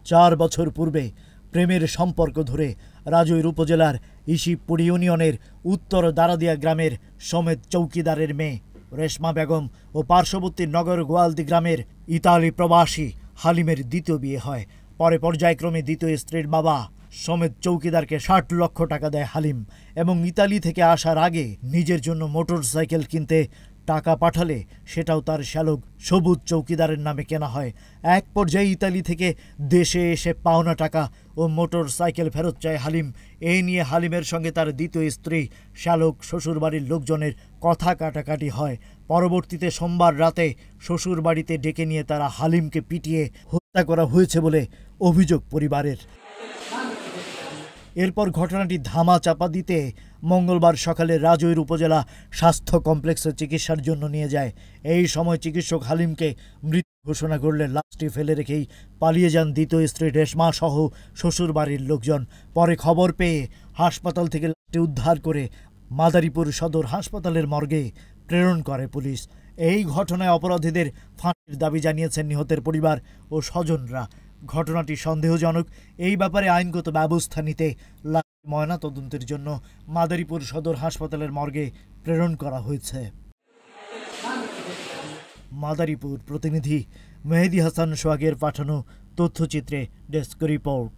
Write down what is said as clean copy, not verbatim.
4 বছর পূর্বে প্রেমের সম্পর্ক ধরে রাজৈর উপজেলার ইসিপুর ইউনিয়নের উত্তর দারাদিয়া গ্রামের সমেত চৌকিদারের মেয়ে রেশমা বেগম ও পার্শ্ববর্তী নগর গোয়ালদি গ্রামের ইতালি প্রবাসী হালিমের দ্বিতীয় বিয়ে হয়। পরে পর্যায়ক্রমে দ্বিতীয় স্ত্রীর বাবা সমেত চৌকিদারকে 60 লক্ষ টাকা দেয় হালিম এবং ইতালি থেকে আসার আগে নিজের জন্য মোটরসাইকেল কিনতে টাকা পাঠালে সেটাও তার শ্যালক সবুজ চৌকিদারের নামে কেনা হয়। এক পর্যায়ে ইতালি থেকে দেশে এসে পাওনা টাকা ও মোটরসাইকেল ফেরত চায় হালিম। এই নিয়ে হালিমের সঙ্গে তার দ্বিতীয় স্ত্রী শ্যালক শ্বশুরবাড়ির লোকজনের কথা কাটাকাটি হয়। পরবর্তীতে সোমবার রাতে শ্বশুরবাড়িতে ডেকে নিয়ে তারা হালিমকে পিটিয়ে হত্যা করা হয়েছে বলে অভিযোগ পরিবারের। এরপর ঘটনাটি ধামা চাপা দিতে মঙ্গলবার সকালে রাজৈর উপজেলা স্বাস্থ্য কমপ্লেক্সে চিকিৎসার জন্য নিয়ে যায়। এই সময় চিকিৎসক হালিমকে মৃত ঘোষণা করলে লাশটি ফেলে রেখেই পালিয়ে যান দ্বিতীয় স্ত্রী রেশমা সহ শ্বশুরবাড়ির লোকজন। পরে খবর পেয়ে হাসপাতাল থেকে লাশটি উদ্ধার করে মাদারীপুর সদর হাসপাতালের মর্গে প্রেরণ করে পুলিশ। এই ঘটনায় অপরাধীদের ফাঁসির দাবি জানিয়েছেন নিহতের পরিবার ও স্বজনরা। ঘটনাটি সন্দেহজনক। এই ব্যাপারে আইনগত ব্যবস্থা নিতে লাশটি ময়নাতদন্তের জন্য মাদারীপুর সদর হাসপাতালের মর্গে প্রেরণ করা হয়েছে। মাদারীপুর প্রতিনিধি মেহেদী হাসান সোহাগের পাঠানো তথ্যচিত্রে ডেস্ক রিপোর্ট।